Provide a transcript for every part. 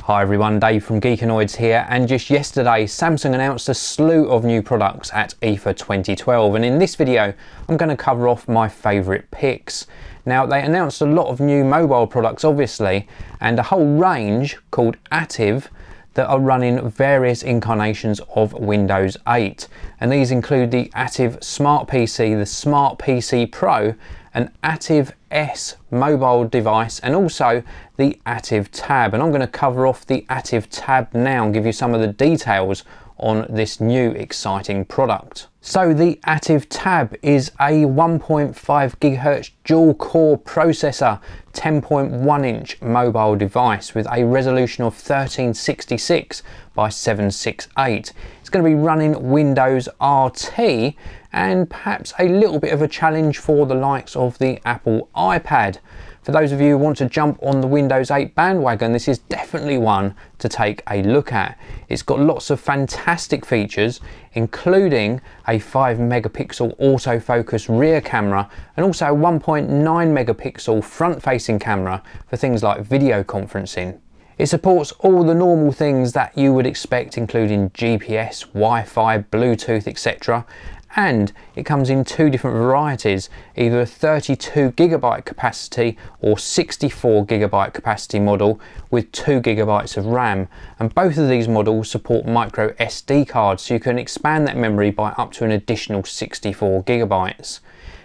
Hi everyone, Dave from Geekanoids here, and just yesterday Samsung announced a slew of new products at IFA 2012, and in this video I'm going to cover off my favourite picks. Now, they announced a lot of new mobile products obviously, and a whole range called Active that are running various incarnations of Windows 8, and these include the Active Smart PC, the Smart PC Pro, an Active S mobile device, and also the Active Tab. And I'm going to cover off the Active Tab now and give you some of the details on this new exciting product. So the Active Tab is a 1.5 GHz dual core processor, 10.1 inch mobile device with a resolution of 1366 by 768. It's going to be running Windows RT, and perhaps a little bit of a challenge for the likes of the Apple iPad. For those of you who want to jump on the Windows 8 bandwagon, this is definitely one to take a look at. It's got lots of fantastic features, including a 5 megapixel autofocus rear camera and also a 1.9 megapixel front-facing camera for things like video conferencing. It supports all the normal things that you would expect, including GPS, Wi-Fi, Bluetooth, etc. And it comes in two different varieties, either a 32GB capacity or 64GB capacity model with 2GB of RAM. And both of these models support micro SD cards, so you can expand that memory by up to an additional 64GB.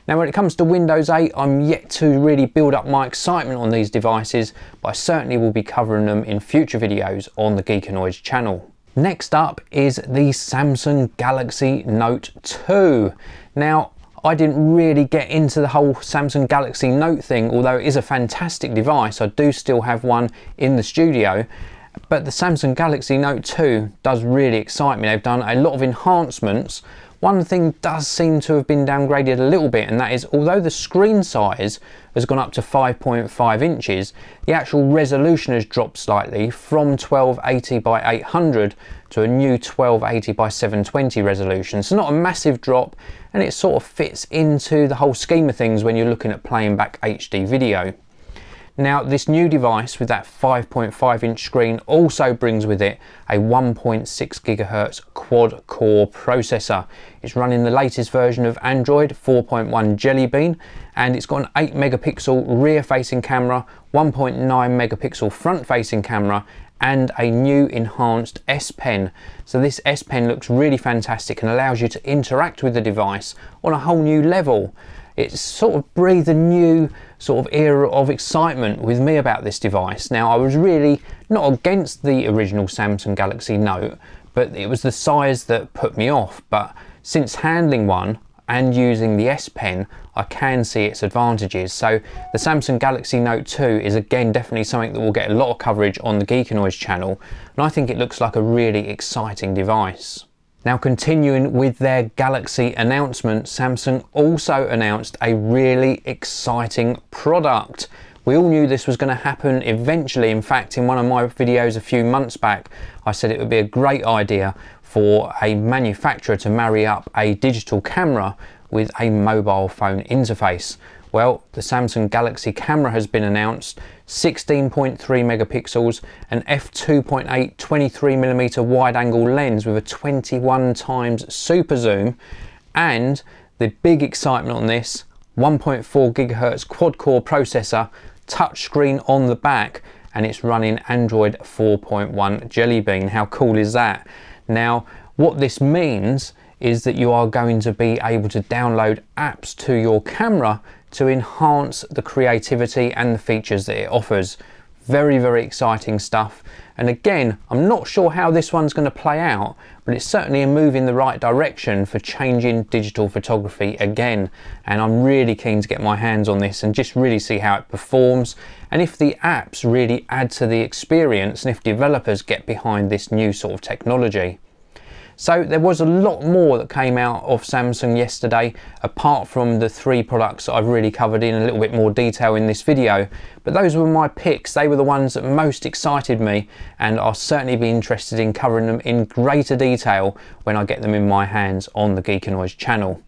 Now, when it comes to Windows 8, I'm yet to really build up my excitement on these devices, but I certainly will be covering them in future videos on the Geekanoids channel. Next up is the Samsung Galaxy Note 2. Now, I didn't really get into the whole Samsung Galaxy Note thing, although it is a fantastic device. I do still have one in the studio, but the Samsung Galaxy Note 2 does really excite me. They've done a lot of enhancements. One thing does seem to have been downgraded a little bit, and that is, although the screen size has gone up to 5.5 inches, the actual resolution has dropped slightly from 1280 by 800 to a new 1280 by 720 resolution. So not a massive drop, and it sort of fits into the whole scheme of things when you're looking at playing back HD video. Now, this new device with that 5.5 inch screen also brings with it a 1.6 GHz quad core processor. It's running the latest version of Android 4.1 Jelly Bean, and it's got an 8 megapixel rear facing camera, 1.9 megapixel front facing camera, and a new enhanced S Pen. So this S Pen looks really fantastic and allows you to interact with the device on a whole new level. It's sort of breathed a new sort of era of excitement with me about this device. Now, I was really not against the original Samsung Galaxy Note, but it was the size that put me off. But since handling one and using the S Pen, I can see its advantages. So the Samsung Galaxy Note 2 is again definitely something that will get a lot of coverage on the Geekanoids channel, and I think it looks like a really exciting device. Now, continuing with their Galaxy announcement, Samsung also announced a really exciting product. We all knew this was going to happen eventually. In fact, in one of my videos a few months back, I said it would be a great idea for a manufacturer to marry up a digital camera with a mobile phone interface. Well, the Samsung Galaxy camera has been announced, 16.3 megapixels, an f2.8 23mm wide-angle lens with a 21 times super zoom, and the big excitement on this, 1.4 GHz quad-core processor, touchscreen on the back, and it's running Android 4.1 Jelly Bean. How cool is that? Now, what this means is that you are going to be able to download apps to your camera to enhance the creativity and the features that it offers. Very, very exciting stuff. And again, I'm not sure how this one's going to play out, but it's certainly a move in the right direction for changing digital photography again. And I'm really keen to get my hands on this and just really see how it performs, and if the apps really add to the experience, and if developers get behind this new sort of technology. So there was a lot more that came out of Samsung yesterday, apart from the three products that I've really covered in a little bit more detail in this video. But those were my picks. They were the ones that most excited me, and I'll certainly be interested in covering them in greater detail when I get them in my hands on the Geekanoids channel.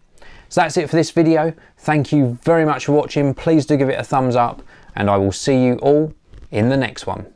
So that's it for this video. Thank you very much for watching. Please do give it a thumbs up, and I will see you all in the next one.